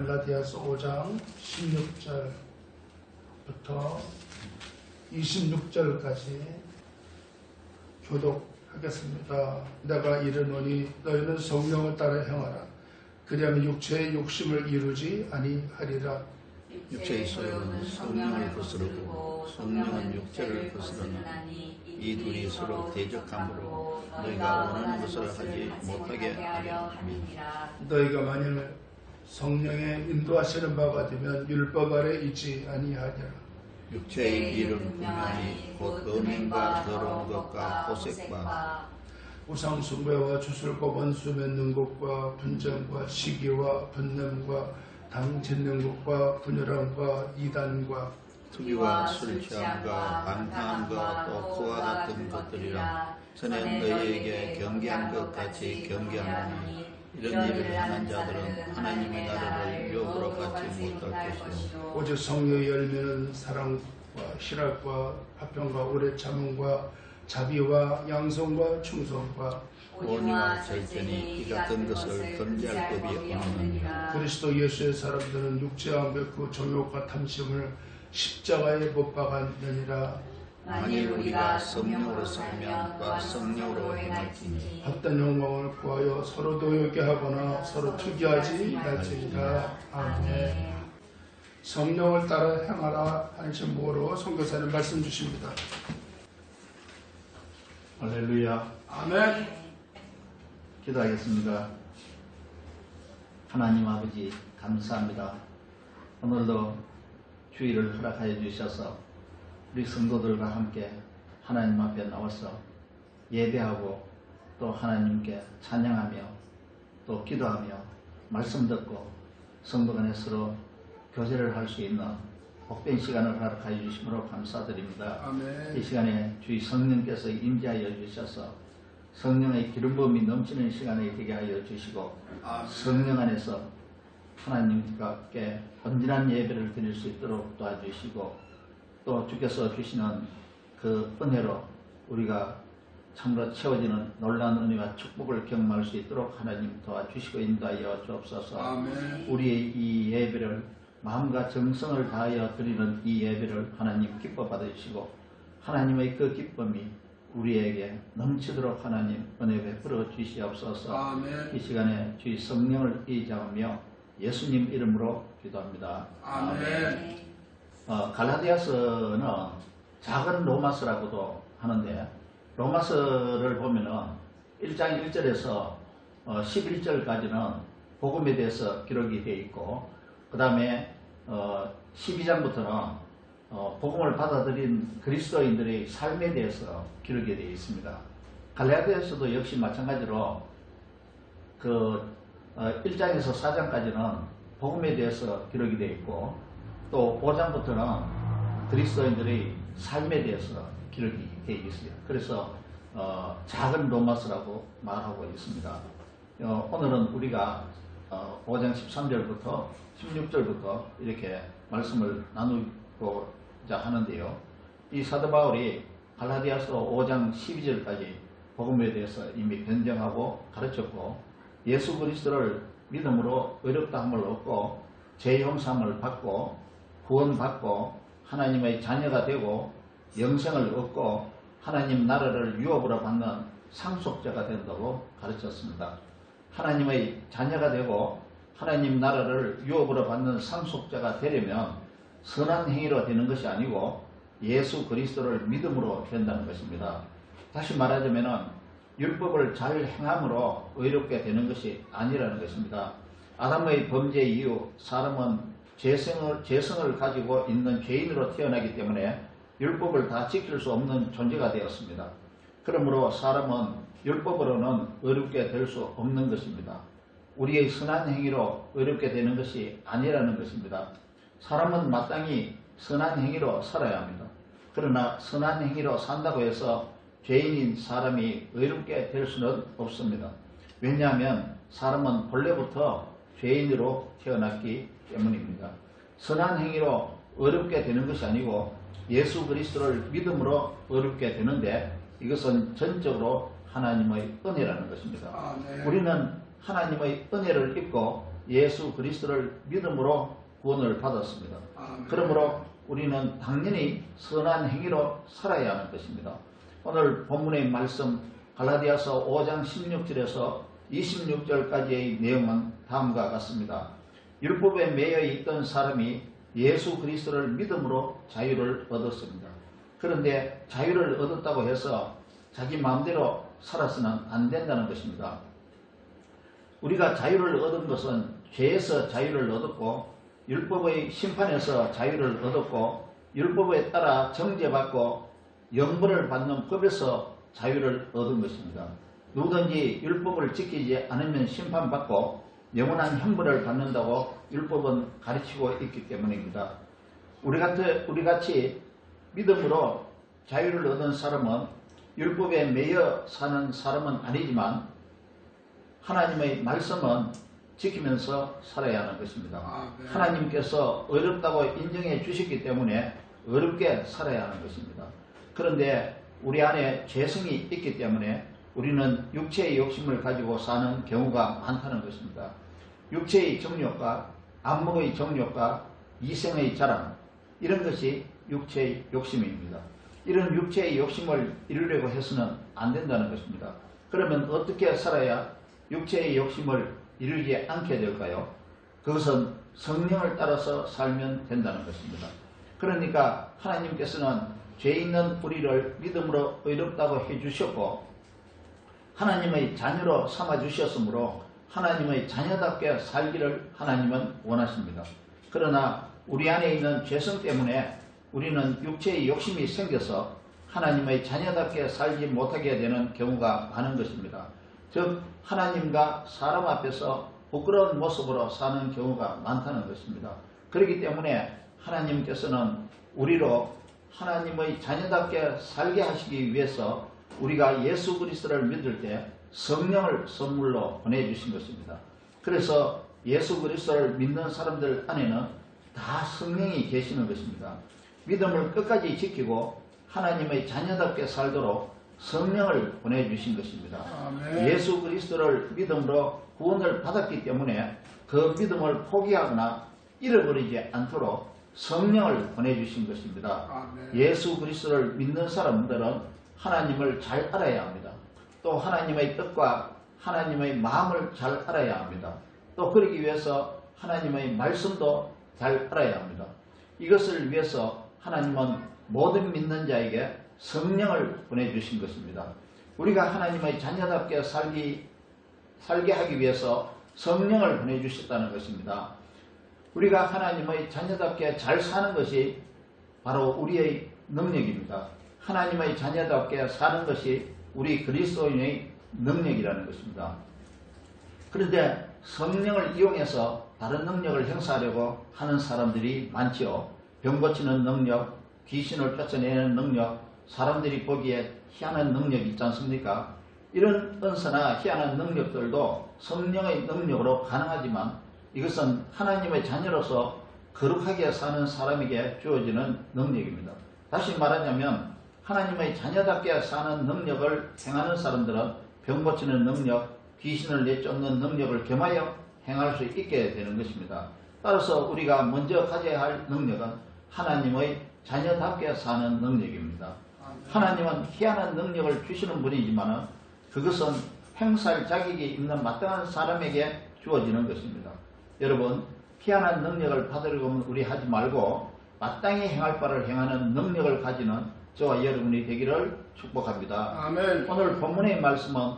갈라디아서 5장 16절부터 26절까지 교독하겠습니다. 내가 이르노니 너희는 성령을 따라 행하라. 그리하면 육체의 욕심을 이루지 아니하리라. 육체의 소욕은 성령을 거스르고 성령은 육체를 거스르나니 이 둘이 서로 대적함으로 너희가 원하는 것을 하지 못하게 하려 함이니라. 너희가 만일 성령의 인도하시는 바가 되면 율법 아래 있지 아니하리라. 육체의 일은 분명히 곧 음행과 더러운 것과 호색과 우상숭배와 주술과 원수 맺는 것과 분쟁과 시기와 분냄과 당 짓는 것과 분열함과 이단과 투기와 술 취함과 방탕함과 또 그와 같은 것들이라. 전에 너희에게 경계한 것 같이 경계하노니 이런 일을 하는 자들은 하나님의 나라를 유혹으로 받지 못할 것이요 오직 성령의 열매는 사랑과 희락과 화평과 오래 참음과 자비와 양성과 충성과 온유와 절제니 이 같은 것을 금지할 법이 없느니라. 그리스도 예수의 사람들은 육체와 맺고 정욕과 탐심을 십자가에 못 박았느니라. 만일 우리가 성령으로 살면 과 성령으로 행할지니 헛된 영광을 구하여 서로 노여게 하거나 서로 투기하지 말지니라. 아멘. 성령을 따라 행하라 하는 제목으로 선교사님 말씀 주십니다. 할렐루야. 아멘. 기도하겠습니다. 하나님 아버지 감사합니다. 오늘도 주일을 허락하여 주셔서 우리 성도들과 함께 하나님 앞에 나와서 예배하고 또 하나님께 찬양하며 또 기도하며 말씀 듣고 성도 간에 서로 교제를 할 수 있는 복된 시간을 허락하여 주심으로 감사드립니다. 아멘. 이 시간에 주의 성령께서 임재하여 주셔서 성령의 기름 부음이 넘치는 시간이 되게 하여 주시고 성령 안에서 하나님께 온전한 예배를 드릴 수 있도록 도와주시고 또 주께서 주시는 그 은혜로 우리가 참으로 채워지는 놀라운 은혜와 축복을 경험할 수 있도록 하나님 도와주시고 인도하여 주옵소서. 아멘. 우리의 이 예배를 마음과 정성을 다하여 드리는 이 예배를 하나님 기뻐 받으시고 하나님의 그 기쁨이 우리에게 넘치도록 하나님 은혜 베풀어 주시옵소서. 아멘. 이 시간에 주의 성령을 의지하며 예수님 이름으로 기도합니다. 아멘. 갈라디아서는 작은 로마서라고도 하는데 로마서를 보면은 1장 1절에서 11절까지는 복음에 대해서 기록이 되어 있고 그 다음에 12장부터는 복음을 받아들인 그리스도인들의 삶에 대해서 기록이 되어 있습니다. 갈라디아서도 역시 마찬가지로 그 1장에서 4장까지는 복음에 대해서 기록이 되어 있고 또 5장부터는 그리스도인들의 삶에 대해서 기록이 되어 있어요. 그래서 작은 로마서라고 말하고 있습니다. 오늘은 우리가 5장 13절부터 16절부터 이렇게 말씀을 나누고자 하는데요. 이 사도 바울이 갈라디아서 5장 12절까지 복음에 대해서 이미 변정하고 가르쳤고 예수 그리스도를 믿음으로 의롭다함을 얻고 죄 용서함을 받고 구원받고 하나님의 자녀가 되고 영생을 얻고 하나님 나라를 유업으로 받는 상속자가 된다고 가르쳤습니다. 하나님의 자녀가 되고 하나님 나라를 유업으로 받는 상속자가 되려면 선한 행위로 되는 것이 아니고 예수 그리스도를 믿음으로 된다는 것입니다. 다시 말하자면 율법을 잘 행함으로 의롭게 되는 것이 아니라는 것입니다. 아담의 범죄 이후 사람은 죄성을 가지고 있는 죄인으로 태어나기 때문에 율법을 다 지킬 수 없는 존재가 되었습니다. 그러므로 사람은 율법으로는 의롭게 될 수 없는 것입니다. 우리의 선한 행위로 의롭게 되는 것이 아니라는 것입니다. 사람은 마땅히 선한 행위로 살아야 합니다. 그러나 선한 행위로 산다고 해서 죄인인 사람이 의롭게 될 수는 없습니다. 왜냐하면 사람은 본래부터 죄인으로 태어났기 때문입니다. 선한 행위로 의롭게 되는 것이 아니고 예수 그리스도를 믿음으로 의롭게 되는데 이것은 전적으로 하나님의 은혜라는 것입니다. 아멘. 우리는 하나님의 은혜를 입고 예수 그리스도를 믿음으로 구원을 받았습니다. 아멘. 그러므로 우리는 당연히 선한 행위로 살아야 하는 것입니다. 오늘 본문의 말씀 갈라디아서 5장 16절에서 26절까지의 내용은 다음과 같습니다. 율법에 매여 있던 사람이 예수 그리스도를 믿음으로 자유를 얻었습니다. 그런데 자유를 얻었다고 해서 자기 마음대로 살아서는 안 된다는 것입니다. 우리가 자유를 얻은 것은 죄에서 자유를 얻었고 율법의 심판에서 자유를 얻었고 율법에 따라 정죄받고 영벌을 받는 법에서 자유를 얻은 것입니다. 누구든지 율법을 지키지 않으면 심판받고 영원한 형벌을 받는다고 율법은 가르치고 있기 때문입니다. 우리같이 믿음으로 자유를 얻은 사람은 율법에 매여 사는 사람은 아니지만 하나님의 말씀은 지키면서 살아야 하는 것입니다. 하나님께서 어렵다고 인정해 주셨기 때문에 어렵게 살아야 하는 것입니다. 그런데 우리 안에 죄성이 있기 때문에 우리는 육체의 욕심을 가지고 사는 경우가 많다는 것입니다. 육체의 정욕과 안목의 정욕과 이생의 자랑, 이런 것이 육체의 욕심입니다. 이런 육체의 욕심을 이루려고 해서는 안 된다는 것입니다. 그러면 어떻게 살아야 육체의 욕심을 이루지 않게 될까요? 그것은 성령을 따라서 살면 된다는 것입니다. 그러니까 하나님께서는 죄 있는 우리를 믿음으로 의롭다고 해주셨고 하나님의 자녀로 삼아주셨으므로 하나님의 자녀답게 살기를 하나님은 원하십니다. 그러나 우리 안에 있는 죄성 때문에 우리는 육체의 욕심이 생겨서 하나님의 자녀답게 살지 못하게 되는 경우가 많은 것입니다. 즉 하나님과 사람 앞에서 부끄러운 모습으로 사는 경우가 많다는 것입니다. 그렇기 때문에 하나님께서는 우리로 하나님의 자녀답게 살게 하시기 위해서 우리가 예수 그리스도를 믿을 때 성령을 선물로 보내주신 것입니다. 그래서 예수 그리스도를 믿는 사람들 안에는 다 성령이 계시는 것입니다. 믿음을 끝까지 지키고 하나님의 자녀답게 살도록 성령을 보내주신 것입니다. 아멘. 예수 그리스도를 믿음으로 구원을 받았기 때문에 그 믿음을 포기하거나 잃어버리지 않도록 성령을 보내주신 것입니다. 아멘. 예수 그리스도를 믿는 사람들은 하나님을 잘 알아야 합니다. 또 하나님의 뜻과 하나님의 마음을 잘 알아야 합니다. 또 그러기 위해서 하나님의 말씀도 잘 알아야 합니다. 이것을 위해서 하나님은 모든 믿는 자에게 성령을 보내주신 것입니다. 우리가 하나님의 자녀답게 살게 하기 위해서 성령을 보내주셨다는 것입니다. 우리가 하나님의 자녀답게 잘 사는 것이 바로 우리의 능력입니다. 하나님의 자녀답게 사는 것이 우리 그리스도인의 능력이라는 것입니다. 그런데 성령을 이용해서 다른 능력을 행사하려고 하는 사람들이 많지요. 병 고치는 능력, 귀신을 쫓아내는 능력, 사람들이 보기에 희한한 능력이 있지 않습니까? 이런 은사나 희한한 능력들도 성령의 능력으로 가능하지만 이것은 하나님의 자녀로서 거룩하게 사는 사람에게 주어지는 능력입니다. 다시 말하자면 하나님의 자녀답게 사는 능력을 행하는 사람들은 병 고치는 능력, 귀신을 내쫓는 능력을 겸하여 행할 수 있게 되는 것입니다. 따라서 우리가 먼저 가져야 할 능력은 하나님의 자녀답게 사는 능력입니다. 하나님은 희한한 능력을 주시는 분이지만 그것은 행사할 자격이 있는 마땅한 사람에게 주어지는 것입니다. 여러분, 희한한 능력을 받으려고 하면 우리 하지 말고 마땅히 행할 바를 행하는 능력을 가지는 저와 여러분이 되기를 축복합니다. 아멘. 오늘 본문의 말씀은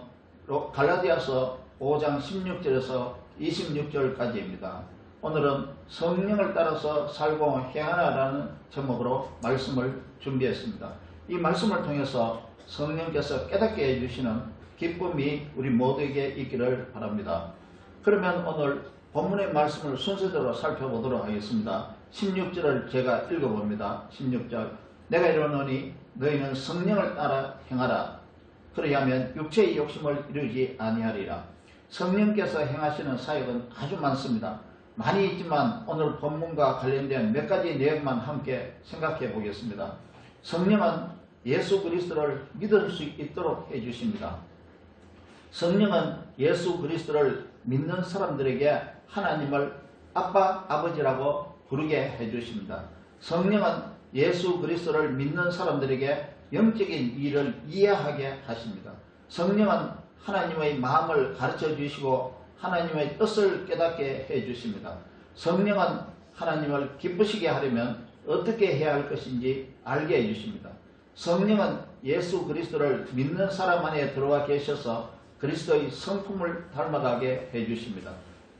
갈라디아서 5장 16절에서 26절까지입니다. 오늘은 성령을 따라서 살고 행하라는 제목으로 말씀을 준비했습니다. 이 말씀을 통해서 성령께서 깨닫게 해주시는 기쁨이 우리 모두에게 있기를 바랍니다. 그러면 오늘 본문의 말씀을 순서대로 살펴보도록 하겠습니다. 16절을 제가 읽어봅니다. 16절, 내가 이르노니 너희는 성령을 따라 행하라. 그리하면 육체의 욕심을 이루지 아니하리라. 성령께서 행하시는 사역은 아주 많습니다. 많이 있지만 오늘 본문과 관련된 몇 가지 내용만 함께 생각해 보겠습니다. 성령은 예수 그리스도를 믿을 수 있도록 해주십니다. 성령은 예수 그리스도를 믿는 사람들에게 하나님을 아빠, 아버지라고 부르게 해주십니다. 성령은 예수 그리스도를 믿는 사람들에게 영적인 일을 이해하게 하십니다. 성령은 하나님의 마음을 가르쳐 주시고 하나님의 뜻을 깨닫게 해주십니다. 성령은 하나님을 기쁘시게 하려면 어떻게 해야 할 것인지 알게 해주십니다. 성령은 예수 그리스도를 믿는 사람 안에 들어와 계셔서 그리스도의 성품을 닮아가게 해주십니다.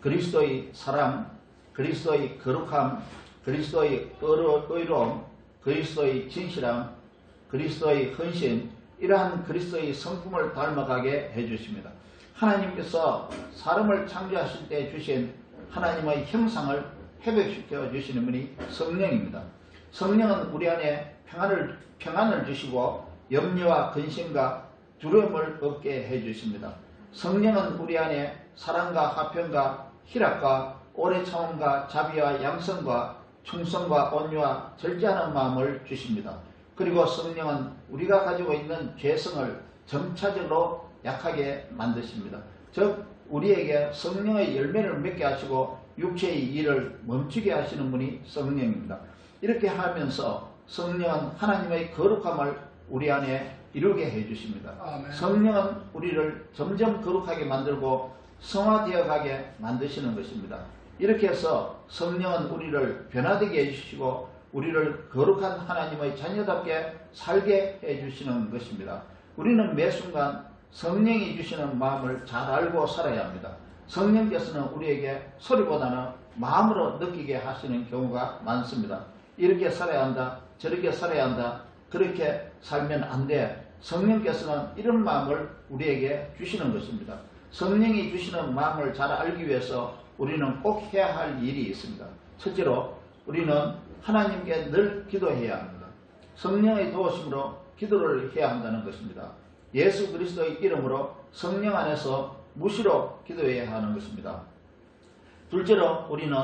그리스도의 사랑, 그리스도의 거룩함, 그리스도의 의로움, 그리스도의 진실함, 그리스도의 헌신, 이러한 그리스도의 성품을 닮아가게 해주십니다. 하나님께서 사람을 창조하실 때 주신 하나님의 형상을 회복시켜 주시는 분이 성령입니다. 성령은 우리 안에 평안을 주시고 염려와 근심과 두려움을 없게 해주십니다. 성령은 우리 안에 사랑과 화평과 희락과 오래 참음과 자비와 양성과 충성과 온유와 절제하는 마음을 주십니다. 그리고 성령은 우리가 가지고 있는 죄성을 점차적으로 약하게 만드십니다. 즉 우리에게 성령의 열매를 맺게 하시고 육체의 일을 멈추게 하시는 분이 성령입니다. 이렇게 하면서 성령은 하나님의 거룩함을 우리 안에 이루게 해주십니다. 아멘. 성령은 우리를 점점 거룩하게 만들고 성화되어 가게 만드시는 것입니다. 이렇게 해서 성령은 우리를 변화되게 해주시고 우리를 거룩한 하나님의 자녀답게 살게 해주시는 것입니다. 우리는 매 순간 성령이 주시는 마음을 잘 알고 살아야 합니다. 성령께서는 우리에게 소리보다는 마음으로 느끼게 하시는 경우가 많습니다. 이렇게 살아야 한다, 저렇게 살아야 한다, 그렇게 살면 안 돼. 성령께서는 이런 마음을 우리에게 주시는 것입니다. 성령이 주시는 마음을 잘 알기 위해서 우리는 꼭 해야 할 일이 있습니다. 첫째로 우리는 하나님께 늘 기도해야 합니다. 성령의 도우심으로 기도를 해야 한다는 것입니다. 예수 그리스도의 이름으로 성령 안에서 무시로 기도해야 하는 것입니다. 둘째로 우리는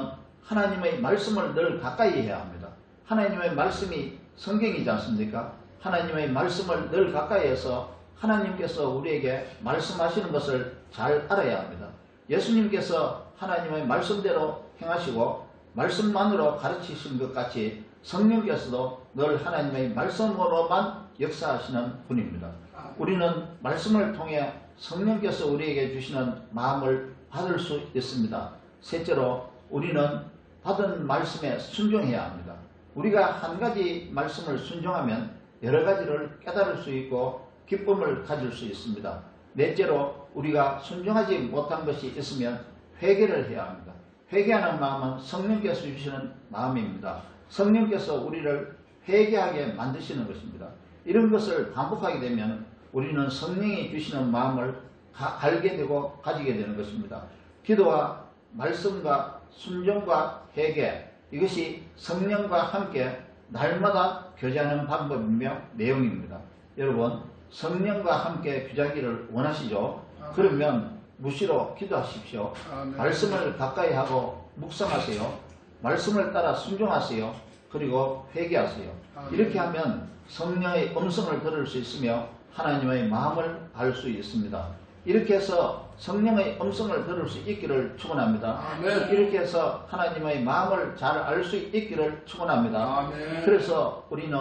하나님의 말씀을 늘 가까이 해야 합니다. 하나님의 말씀이 성경이지 않습니까? 하나님의 말씀을 늘 가까이 해서 하나님께서 우리에게 말씀하시는 것을 잘 알아야 합니다. 예수님께서 하나님의 말씀대로 행하시고 말씀만으로 가르치신 것 같이 성령께서도 늘 하나님의 말씀으로만 역사하시는 분입니다. 우리는 말씀을 통해 성령께서 우리에게 주시는 마음을 받을 수 있습니다. 셋째로 우리는 받은 말씀에 순종해야 합니다. 우리가 한 가지 말씀을 순종하면 여러 가지를 깨달을 수 있고 기쁨을 가질 수 있습니다. 넷째로 우리가 순종하지 못한 것이 있으면 회개를 해야 합니다. 회개하는 마음은 성령께서 주시는 마음입니다. 성령께서 우리를 회개하게 만드시는 것입니다. 이런 것을 반복하게 되면 우리는 성령이 주시는 마음을 알게 되고 가지게 되는 것입니다. 기도와 말씀과 순종과 회개, 이것이 성령과 함께 날마다 교제하는 방법이며 내용입니다. 여러분, 성령과 함께 교제하기를 원하시죠? 그러면 무시로 기도하십시오. 아멘. 말씀을 가까이 하고 묵상하세요. 말씀을 따라 순종하세요. 그리고 회개하세요. 아멘. 이렇게 하면 성령의 음성을 들을 수 있으며 하나님의 마음을 알 수 있습니다. 이렇게 해서 성령의 음성을 들을 수 있기를 축원합니다. 아멘. 이렇게 해서 하나님의 마음을 잘 알 수 있기를 축원합니다. 아멘. 그래서 우리는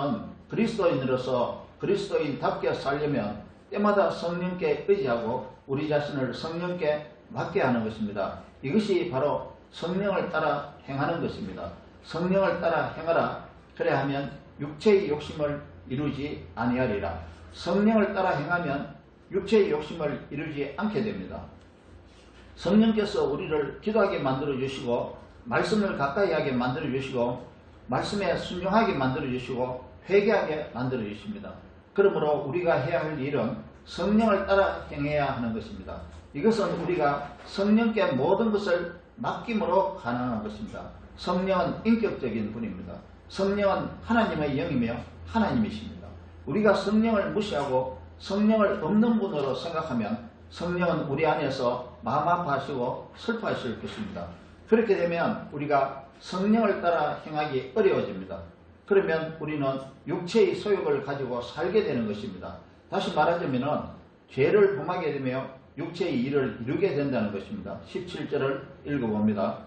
그리스도인으로서 그리스도인답게 살려면 때마다 성령께 의지하고 우리 자신을 성령께 맡게 하는 것입니다. 이것이 바로 성령을 따라 행하는 것입니다. 성령을 따라 행하라. 그래 하면 육체의 욕심을 이루지 아니하리라. 성령을 따라 행하면 육체의 욕심을 이루지 않게 됩니다. 성령께서 우리를 기도하게 만들어 주시고 말씀을 가까이 하게 만들어 주시고 말씀에 순종하게 만들어 주시고 회개하게 만들어 주십니다. 그러므로 우리가 해야 할 일은 성령을 따라 행해야 하는 것입니다. 이것은 우리가 성령께 모든 것을 맡김으로 가능한 것입니다. 성령은 인격적인 분입니다. 성령은 하나님의 영이며 하나님이십니다. 우리가 성령을 무시하고 성령을 없는 분으로 생각하면 성령은 우리 안에서 마음 아파하시고 슬퍼하실 것입니다. 그렇게 되면 우리가 성령을 따라 행하기 어려워집니다. 그러면 우리는 육체의 소욕을 가지고 살게 되는 것입니다. 다시 말하자면 죄를 범하게 되며 육체의 일을 이루게 된다는 것입니다. 17절을 읽어봅니다.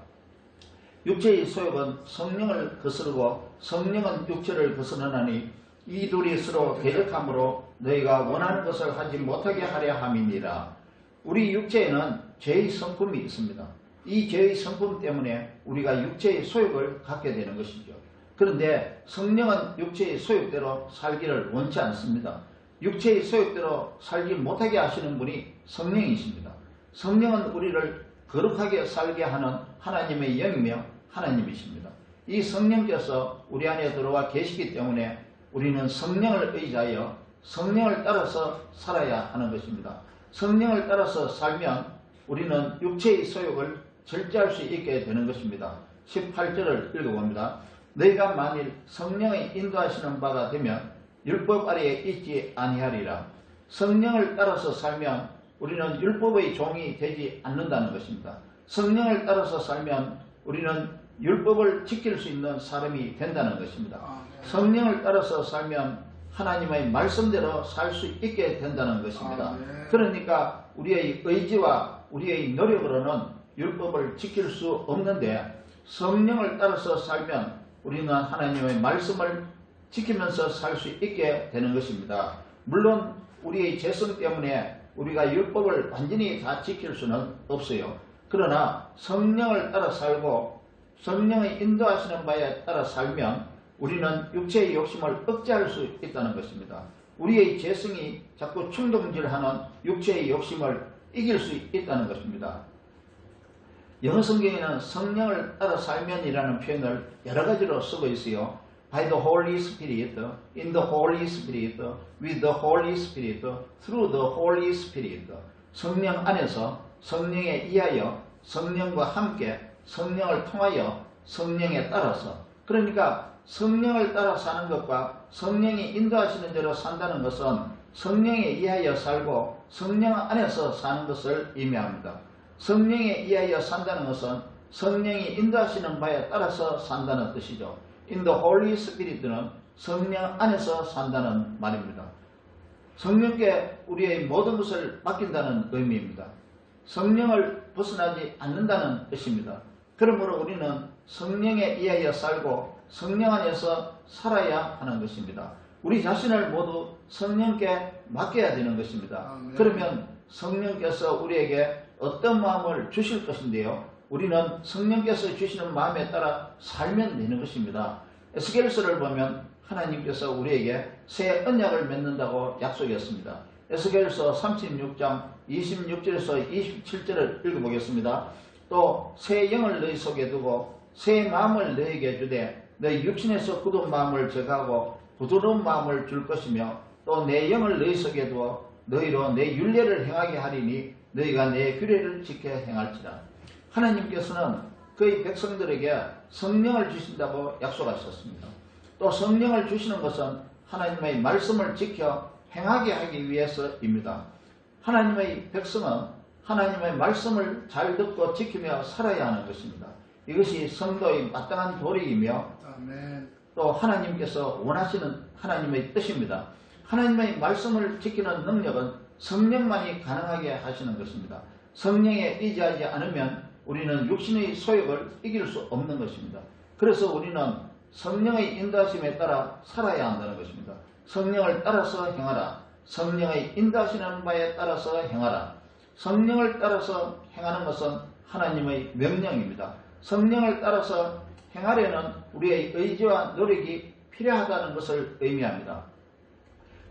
육체의 소욕은 성령을 거스르고 성령은 육체를 거스르나니 이 둘이 서로 대적함으로 너희가 원하는 것을 하지 못하게 하려 함이니라. 우리 육체에는 죄의 성품이 있습니다. 이 죄의 성품 때문에 우리가 육체의 소욕을 갖게 되는 것이죠. 그런데 성령은 육체의 소욕대로 살기를 원치 않습니다. 육체의 소욕대로 살지 못하게 하시는 분이 성령이십니다. 성령은 우리를 거룩하게 살게 하는 하나님의 영이며 하나님이십니다. 이 성령께서 우리 안에 들어와 계시기 때문에 우리는 성령을 의지하여 성령을 따라서 살아야 하는 것입니다. 성령을 따라서 살면 우리는 육체의 소욕을 절제할 수 있게 되는 것입니다. 18절을 읽어봅니다. 너희가 만일 성령의 인도하시는 바가 되면 율법 아래에 있지 아니하리라. 성령을 따라서 살면 우리는 율법의 종이 되지 않는다는 것입니다. 성령을 따라서 살면 우리는 율법을 지킬 수 있는 사람이 된다는 것입니다. 성령을 따라서 살면 하나님의 말씀대로 살 수 있게 된다는 것입니다. 그러니까 우리의 의지와 우리의 노력으로는 율법을 지킬 수 없는데 성령을 따라서 살면 우리는 하나님의 말씀을 지키면서 살 수 있게 되는 것입니다. 물론 우리의 죄성 때문에 우리가 율법을 완전히 다 지킬 수는 없어요. 그러나 성령을 따라 살고 성령의 인도하시는 바에 따라 살면 우리는 육체의 욕심을 억제할 수 있다는 것입니다. 우리의 죄성이 자꾸 충동질하는 육체의 욕심을 이길 수 있다는 것입니다. 영어 성경에는 성령을 따라 살면이라는 표현을 여러 가지로 쓰고 있어요. By the Holy Spirit, in the Holy Spirit, with the Holy Spirit, through the Holy Spirit. 성령 안에서, 성령에 의하여, 성령과 함께, 성령을 통하여, 성령에 따라서. 그러니까 성령을 따라 사는 것과 성령이 인도하시는 대로 산다는 것은 성령에 의하여 살고 성령 안에서 사는 것을 의미합니다. 성령에 의하여 산다는 것은 성령이 인도하시는 바에 따라서 산다는 뜻이죠. In the Holy Spirit는 성령 안에서 산다는 말입니다. 성령께 우리의 모든 것을 맡긴다는 의미입니다. 성령을 벗어나지 않는다는 뜻입니다. 그러므로 우리는 성령에 의하여 살고 성령 안에서 살아야 하는 것입니다. 우리 자신을 모두 성령께 맡겨야 되는 것입니다. 그러면 성령께서 우리에게 어떤 마음을 주실 것인데요. 우리는 성령께서 주시는 마음에 따라 살면 되는 것입니다. 에스겔서를 보면 하나님께서 우리에게 새 언약을 맺는다고 약속했습니다. 에스겔서 36장 26절에서 27절을 읽어보겠습니다. 또 새 영을 너희 속에 두고 새 마음을 너희에게 주되 너희 육신에서 굳은 마음을 제거하고 부드러운 마음을 줄 것이며 또 내 영을 너희 속에 두어 너희로 내 율례를 행하게 하리니 너희가 내 규례를 지켜 행할지라. 하나님께서는 그의 백성들에게 성령을 주신다고 약속하셨습니다. 또 성령을 주시는 것은 하나님의 말씀을 지켜 행하게 하기 위해서입니다. 하나님의 백성은 하나님의 말씀을 잘 듣고 지키며 살아야 하는 것입니다. 이것이 성도의 마땅한 도리이며 또 하나님께서 원하시는 하나님의 뜻입니다. 하나님의 말씀을 지키는 능력은 성령만이 가능하게 하시는 것입니다. 성령에 의지하지 않으면 우리는 육신의 소욕을 이길 수 없는 것입니다. 그래서 우리는 성령의 인도하심에 따라 살아야 한다는 것입니다. 성령을 따라서 행하라. 성령의 인도하시는 바에 따라서 행하라. 성령을 따라서 행하는 것은 하나님의 명령입니다. 성령을 따라서 행하려는 우리의 의지와 노력이 필요하다는 것을 의미합니다.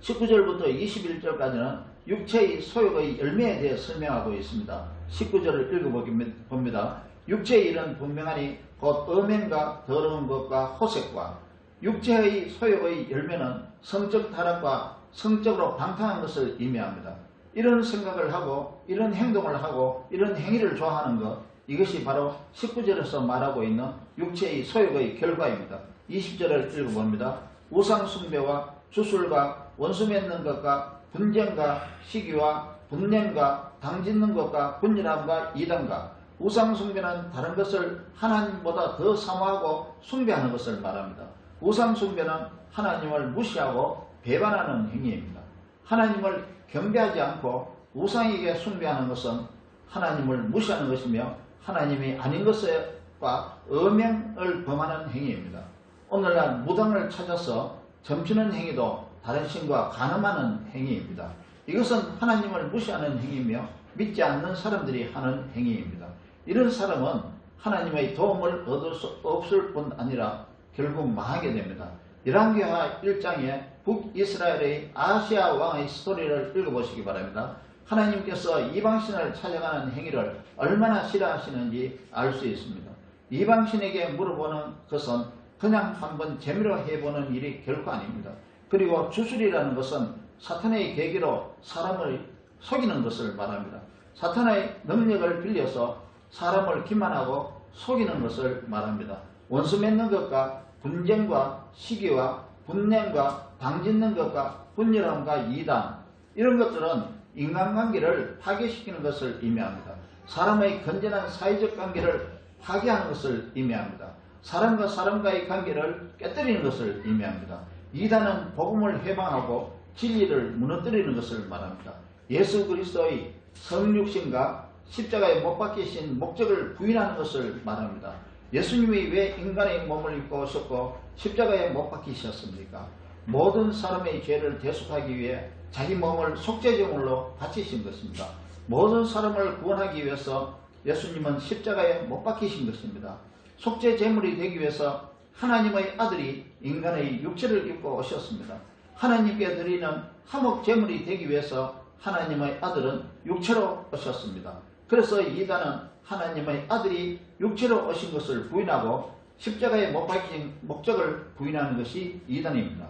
19절부터 21절까지는 육체의 소욕의 열매에 대해 설명하고 있습니다. 19절을 읽어봅니다. 육체의 일은 분명하니 곧 음행과 더러운 것과 호색과 육체의 소욕의 열매는 성적 타락과 성적으로 방탕한 것을 의미합니다. 이런 생각을 하고 이런 행동을 하고 이런 행위를 좋아하는 것, 이것이 바로 19절에서 말하고 있는 육체의 소욕의 결과입니다. 20절을 읽어봅니다. 우상 숭배와 주술과 원수 맺는 것과 분쟁과 시기와 분냄과 당짓는 것과 분열함과 이단과 우상 숭배는 다른 것을 하나님보다 더 사모하고 숭배하는 것을 말합니다. 우상 숭배는 하나님을 무시하고 배반하는 행위입니다. 하나님을 경배하지 않고 우상에게 숭배하는 것은 하나님을 무시하는 것이며 하나님이 아닌 것과 엄명을 범하는 행위입니다. 오늘날 무당을 찾아서 점치는 행위도 다른 신과 간음하는 행위입니다. 이것은 하나님을 무시하는 행위이며 믿지 않는 사람들이 하는 행위입니다. 이런 사람은 하나님의 도움을 얻을 수 없을 뿐 아니라 결국 망하게 됩니다. 열왕기하 1장에 북이스라엘의 아시아 왕의 스토리를 읽어보시기 바랍니다. 하나님께서 이방신을 찾아가는 행위를 얼마나 싫어하시는지 알 수 있습니다. 이방신에게 물어보는 것은 그냥 한번 재미로 해보는 일이 결코 아닙니다. 그리고 주술이라는 것은 사탄의 계기로 사람을 속이는 것을 말합니다. 사탄의 능력을 빌려서 사람을 기만하고 속이는 것을 말합니다. 원수 맺는 것과 분쟁과 시기와 분냄과 당짓는 것과 분열함과 이단, 이런 것들은 인간관계를 파괴시키는 것을 의미합니다. 사람의 건전한 사회적 관계를 파괴하는 것을 의미합니다. 사람과 사람과의 관계를 깨뜨리는 것을 의미합니다. 이단은 복음을 해방하고 진리를 무너뜨리는 것을 말합니다. 예수 그리스도의 성육신과 십자가에 못 박히신 목적을 부인하는 것을 말합니다. 예수님이 왜 인간의 몸을 입고 오셨고 십자가에 못 박히셨습니까? 모든 사람의 죄를 대속하기 위해 자기 몸을 속죄제물로 바치신 것입니다. 모든 사람을 구원하기 위해서 예수님은 십자가에 못 박히신 것입니다. 속죄제물이 되기 위해서 하나님의 아들이 인간의 육체를 입고 오셨습니다. 하나님께 드리는 화목제물이 되기 위해서 하나님의 아들은 육체로 오셨습니다. 그래서 이단은 하나님의 아들이 육체로 오신 것을 부인하고 십자가에 못 박힌 목적을 부인하는 것이 이단입니다.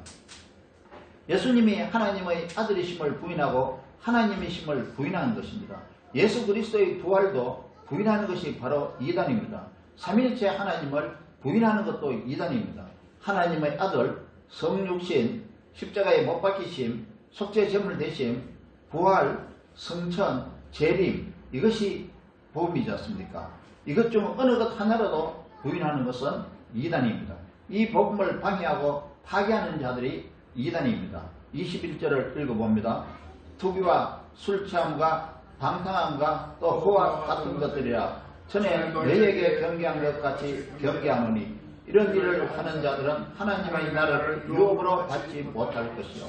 예수님이 하나님의 아들이심을 부인하고 하나님이심을 부인하는 것입니다. 예수 그리스도의 부활도 부인하는 것이 바로 이단입니다. 삼위일체 하나님을 부인하는 것도 이단입니다. 하나님의 아들, 성육신, 십자가에 못 박히심, 속죄제물 되심, 부활, 성천, 재림, 이것이 복음이지 않습니까? 이것 중 어느 것 하나라도 부인하는 것은 이단입니다. 이 복음을 방해하고 파괴하는 자들이 이단입니다. 21절을 읽어봅니다. 투기와 술취함과 방탕함과 또 호와 같은 것들이라 전에 너희에게 경계한 것 같이 경계하노니 이런 일을 하는 자들은 하나님의 나라를 유업으로 받지 못할 것이요.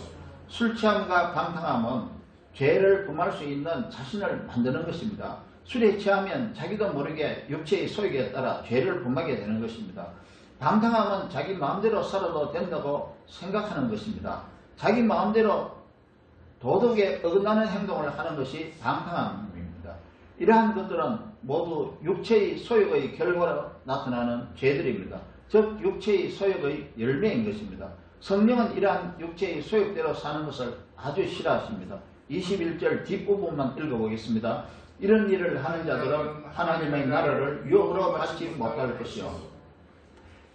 술취함과 방탕함은 죄를 범할 수 있는 자신을 만드는 것입니다. 술에 취하면 자기도 모르게 육체의 소욕에 따라 죄를 범하게 되는 것입니다. 방탕함은 자기 마음대로 살아도 된다고 생각하는 것입니다. 자기 마음대로 도덕에 어긋나는 행동을 하는 것이 방탕함입니다. 이러한 것들은 모두 육체의 소욕의 결과로 나타나는 죄들입니다. 즉 육체의 소욕의 열매인 것입니다. 성령은 이러한 육체의 소욕대로 사는 것을 아주 싫어하십니다. 21절 뒷부분만 읽어보겠습니다. 이런 일을 하는 자들은 하나님의 나라를 유업으로 받지 못할 것이요.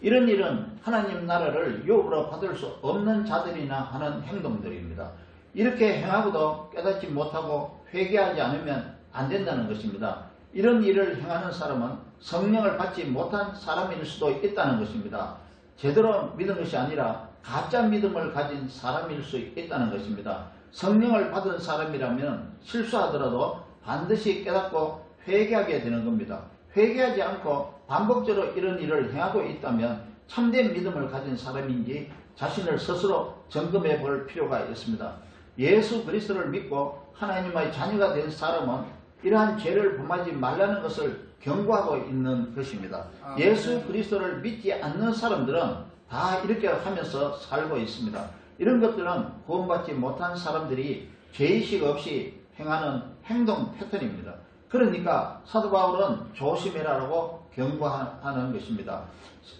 이런 일은 하나님 나라를 유업으로 받을 수 없는 자들이나 하는 행동들입니다. 이렇게 행하고도 깨닫지 못하고 회개하지 않으면 안 된다는 것입니다. 이런 일을 행하는 사람은 성령을 받지 못한 사람일 수도 있다는 것입니다. 제대로 믿은 것이 아니라 가짜 믿음을 가진 사람일 수 있다는 것입니다. 성령을 받은 사람이라면 실수하더라도 반드시 깨닫고 회개하게 되는 겁니다. 회개하지 않고 반복적으로 이런 일을 행하고 있다면 참된 믿음을 가진 사람인지 자신을 스스로 점검해 볼 필요가 있습니다. 예수 그리스도를 믿고 하나님의 자녀가 된 사람은 이러한 죄를 범하지 말라는 것을 경고하고 있는 것입니다. 예수 그리스도를 믿지 않는 사람들은 다 이렇게 하면서 살고 있습니다. 이런 것들은 구원받지 못한 사람들이 죄의식 없이 행하는 행동 패턴입니다. 그러니까 사도 바울은 조심해라라고 경고하는 것입니다.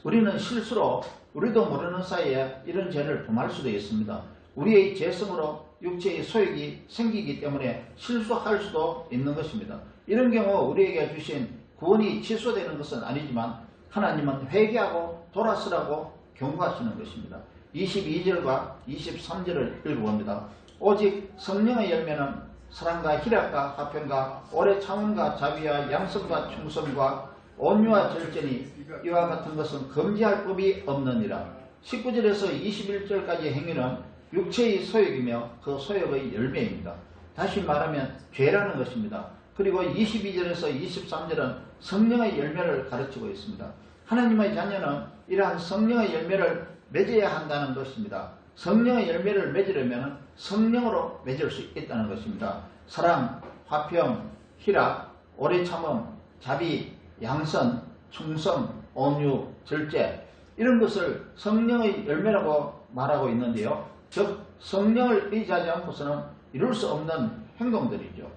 우리는 실수로 우리도 모르는 사이에 이런 죄를 범할 수도 있습니다. 우리의 죄성으로 육체의 소욕이 생기기 때문에 실수할 수도 있는 것입니다. 이런 경우 우리에게 주신 구원이 취소되는 것은 아니지만 하나님은 회개하고 돌아서라고 경고하시는 것입니다. 22절과 23절을 읽어봅니다. 오직 성령의 열매는 사랑과 희락과 화평과 오래 참음과 자비와 양성과 충성과 온유와 절제니 이와 같은 것은 금지할 법이 없느니라. 19절에서 21절까지 행위는 육체의 소욕이며 그 소욕의 열매입니다. 다시 말하면 죄라는 것입니다. 그리고 22절에서 23절은 성령의 열매를 가르치고 있습니다. 하나님의 자녀는 이러한 성령의 열매를 맺어야 한다는 것입니다. 성령의 열매를 맺으려면 성령으로 맺을 수 있다는 것입니다. 사랑, 화평, 희락, 오래 참음, 자비, 양선, 충성, 온유, 절제 이런 것을 성령의 열매라고 말하고 있는데요. 즉 성령을 의지하지 않고서는 이룰 수 없는 행동들이죠.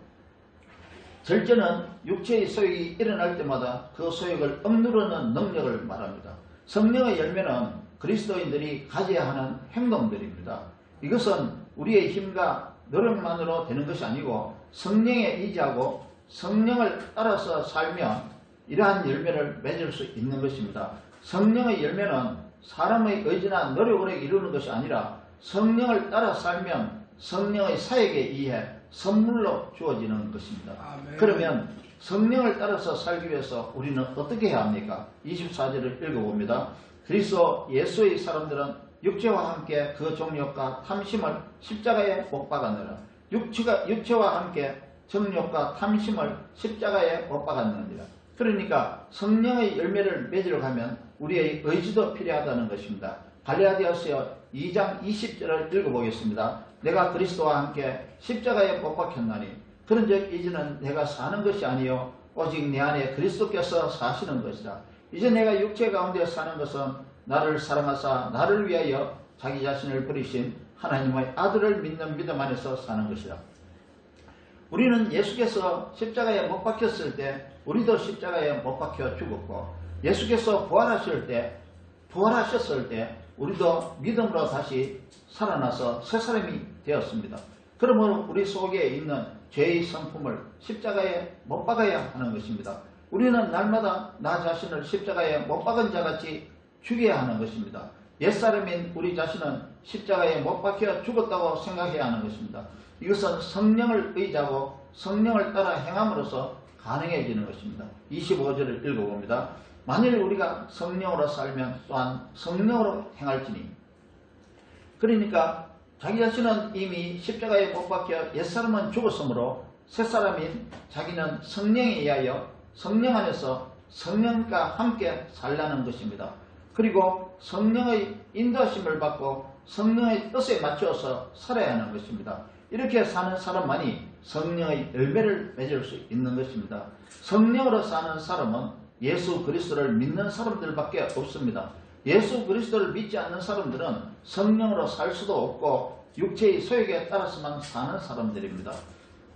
절제는 육체의 소욕이 일어날 때마다 그 소욕을 억누르는 능력을 말합니다. 성령의 열매는 그리스도인들이 가져야 하는 행동들입니다. 이것은 우리의 힘과 노력만으로 되는 것이 아니고 성령에 의지하고 성령을 따라서 살면 이러한 열매를 맺을 수 있는 것입니다. 성령의 열매는 사람의 의지나 노력으로 이루는 것이 아니라 성령을 따라 살면 성령의 사역에 의해 선물로 주어지는 것입니다. 아멘. 그러면 성령을 따라서 살기 위해서 우리는 어떻게 해야 합니까? 24절을 읽어봅니다. 그리스도 예수의 사람들은 육체와 함께 그 정욕과 탐심을 십자가에 못 박았느라. 육체와 함께 정욕과 탐심을 십자가에 못 박았느니라. 그러니까 성령의 열매를 맺으러 가면 우리의 의지도 필요하다는 것입니다. 갈라디아서 2장 20절을 읽어보겠습니다. 내가 그리스도와 함께 십자가에 못 박혔나니 그런즉 이제는 내가 사는 것이 아니요 오직 내 안에 그리스도께서 사시는 것이라. 이제 내가 육체 가운데 사는 것은 나를 사랑하사 나를 위하여 자기 자신을 버리신 하나님의 아들을 믿는 믿음 안에서 사는 것이라. 우리는 예수께서 십자가에 못 박혔을 때 우리도 십자가에 못 박혀 죽었고 예수께서 부활하셨을 때 우리도 믿음으로 다시 살아나서 새 사람이 되었습니다. 그러므로 우리 속에 있는 죄의 성품을 십자가에 못 박아야 하는 것입니다. 우리는 날마다 나 자신을 십자가에 못 박은 자같이 죽여야 하는 것입니다. 옛사람인 우리 자신은 십자가에 못 박혀 죽었다고 생각해야 하는 것입니다. 이것은 성령을 의지하고 성령을 따라 행함으로써 가능해지는 것입니다. 25절을 읽어봅니다. 만일 우리가 성령으로 살면 또한 성령으로 행할지니. 그러니까 자기 자신은 이미 십자가에 못 박혀 옛사람은 죽었으므로 새사람인 자기는 성령에 의하여 성령 안에서 성령과 함께 살라는 것입니다. 그리고 성령의 인도하심을 받고 성령의 뜻에 맞추어서 살아야 하는 것입니다. 이렇게 사는 사람만이 성령의 열매를 맺을 수 있는 것입니다. 성령으로 사는 사람은 예수 그리스도를 믿는 사람들밖에 없습니다. 예수 그리스도를 믿지 않는 사람들은 성령으로 살 수도 없고 육체의 소욕에 따라서만 사는 사람들입니다.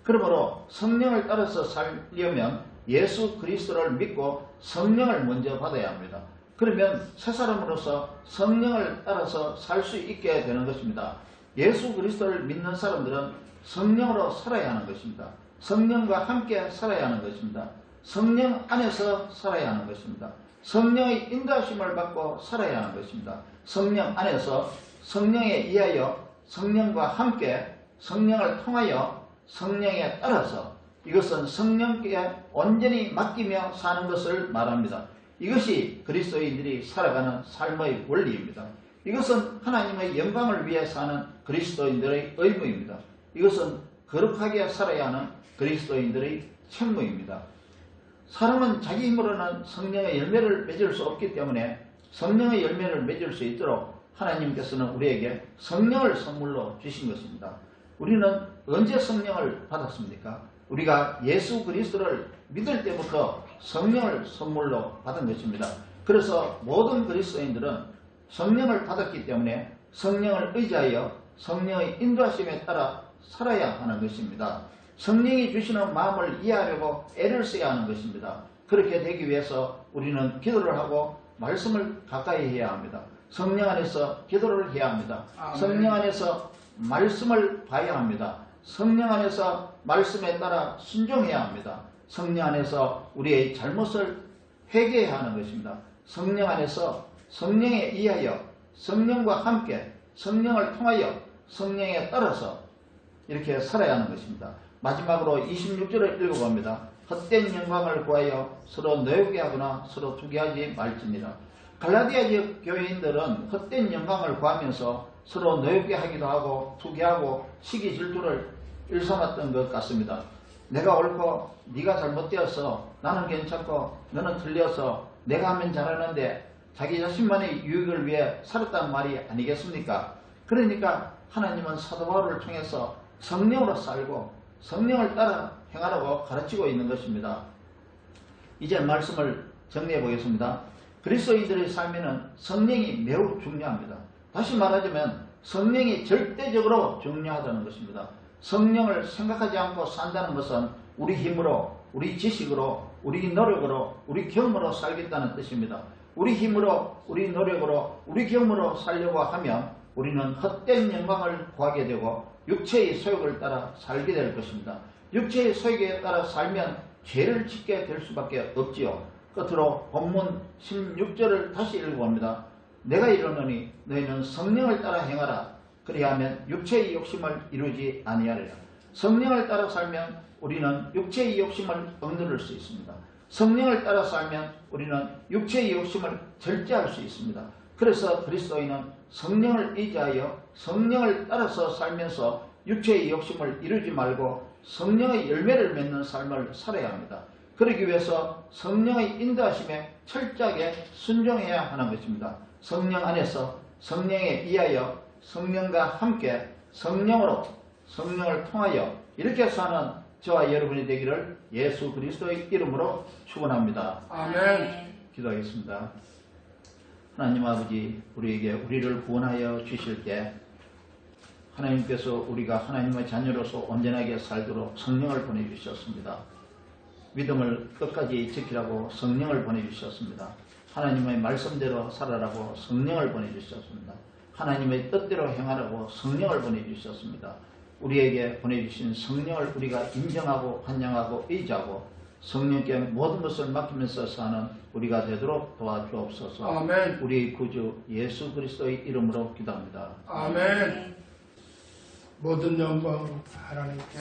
그러므로 성령을 따라서 살려면 예수 그리스도를 믿고 성령을 먼저 받아야 합니다. 그러면 새 사람으로서 성령을 따라서 살 수 있게 되는 것입니다. 예수 그리스도를 믿는 사람들은 성령으로 살아야 하는 것입니다. 성령과 함께 살아야 하는 것입니다. 성령 안에서 살아야 하는 것입니다. 성령의 인도하심을 받고 살아야 하는 것입니다. 성령 안에서 성령에 의하여 성령과 함께 성령을 통하여 성령에 따라서 이것은 성령께 온전히 맡기며 사는 것을 말합니다. 이것이 그리스도인들이 살아가는 삶의 원리입니다. 이것은 하나님의 영광을 위해 사는 그리스도인들의 의무입니다. 이것은 거룩하게 살아야 하는 그리스도인들의 책무입니다. 사람은 자기 힘으로는 성령의 열매를 맺을 수 없기 때문에 성령의 열매를 맺을 수 있도록 하나님께서는 우리에게 성령을 선물로 주신 것입니다. 우리는 언제 성령을 받았습니까? 우리가 예수 그리스도를 믿을 때부터 성령을 선물로 받은 것입니다. 그래서 모든 그리스도인들은 성령을 받았기 때문에 성령을 의지하여 성령의 인도하심에 따라 살아야 하는 것입니다. 성령이 주시는 마음을 이해하려고 애를 써야 하는 것입니다. 그렇게 되기 위해서 우리는 기도를 하고 말씀을 가까이 해야 합니다. 성령 안에서 기도를 해야 합니다. 아멘. 성령 안에서 말씀을 봐야 합니다. 성령 안에서 말씀에 따라 순종해야 합니다. 성령 안에서 우리의 잘못을 회개해야 하는 것입니다. 성령 안에서 성령에 의하여 성령과 함께 성령을 통하여 성령에 따라서 이렇게 살아야 하는 것입니다. 마지막으로 26절을 읽어봅니다. 헛된 영광을 구하여 서로 노엽게 하거나 서로 투기하지 말지니라. 갈라디아 지역 교회인들은 헛된 영광을 구하면서 서로 노엽게 하기도 하고 투기하고 시기 질투를 일삼았던 것 같습니다. 내가 옳고 네가 잘못되어서 나는 괜찮고 너는 틀려서 내가 하면 잘하는데 자기 자신만의 유익을 위해 살았다는 말이 아니겠습니까? 그러니까 하나님은 사도 바울을 통해서 성령으로 살고 성령을 따라 행하라고 가르치고 있는 것입니다. 이제 말씀을 정리해 보겠습니다. 그리스도인들의 삶에는 성령이 매우 중요합니다. 다시 말하자면 성령이 절대적으로 중요하다는 것입니다. 성령을 생각하지 않고 산다는 것은 우리 힘으로, 우리 지식으로, 우리 노력으로, 우리 경험으로 살겠다는 뜻입니다. 우리 힘으로, 우리 노력으로, 우리 경험으로 살려고 하면 우리는 헛된 영광을 구하게 되고 육체의 소욕을 따라 살게 될 것입니다. 육체의 소욕에 따라 살면 죄를 짓게 될 수밖에 없지요. 끝으로 본문 16절을 다시 읽어봅니다. 내가 이르노니 너희는 성령을 따라 행하라. 그리하면 육체의 욕심을 이루지 아니하리라. 성령을 따라 살면 우리는 육체의 욕심을 억누를 수 있습니다. 성령을 따라 살면 우리는 육체의 욕심을 절제할 수 있습니다. 그래서 그리스도인은 성령을 의지하여 성령을 따라서 살면서 육체의 욕심을 이루지 말고 성령의 열매를 맺는 삶을 살아야 합니다. 그러기 위해서 성령의 인도하심에 철저하게 순종해야 하는 것입니다. 성령 안에서 성령에 의하여 성령과 함께 성령으로 성령을 통하여 이렇게 사는 저와 여러분이 되기를 예수 그리스도의 이름으로 축원합니다. 아멘. 기도하겠습니다. 하나님 아버지, 우리에게 우리를 구원하여 주실 때 하나님께서 우리가 하나님의 자녀로서 온전하게 살도록 성령을 보내주셨습니다. 믿음을 끝까지 지키라고 성령을 보내주셨습니다. 하나님의 말씀대로 살아라고 성령을 보내주셨습니다. 하나님의 뜻대로 행하라고 성령을 보내주셨습니다. 우리에게 보내주신 성령을 우리가 인정하고 환영하고 의지하고 성령께 모든 것을 맡기면서 사는 우리가 되도록 도와주옵소서. 아멘. 우리 구주 예수 그리스도의 이름으로 기도합니다. 아멘. 모든 영광 하나님께.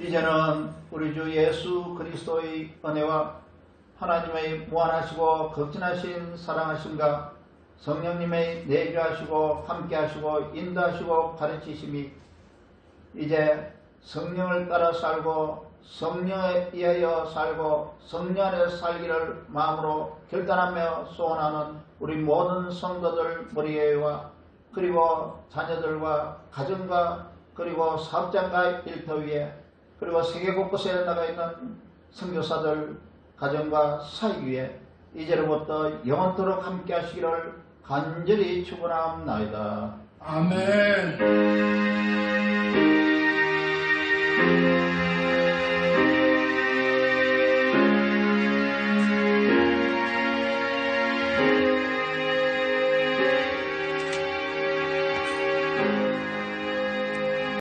이제는 우리 주 예수 그리스도의 은혜와 하나님의 무한하시고 극진하신 사랑하심과 성령님의 내주하시고 함께하시고 인도하시고 가르치심이 이제 성령을 따라 살고 성령에 의하여 살고 성령 안에 살기를 마음으로 결단하며 소원하는 우리 모든 성도들 머리에와 그리고 자녀들과 가정과 그리고 사업장과 일터 위에 그리고 세계 곳곳에 나가 있는 선교사들 가정과 사역 위에 이제로부터 영원토록 함께 하시기를 간절히 축원합니다. 아멘.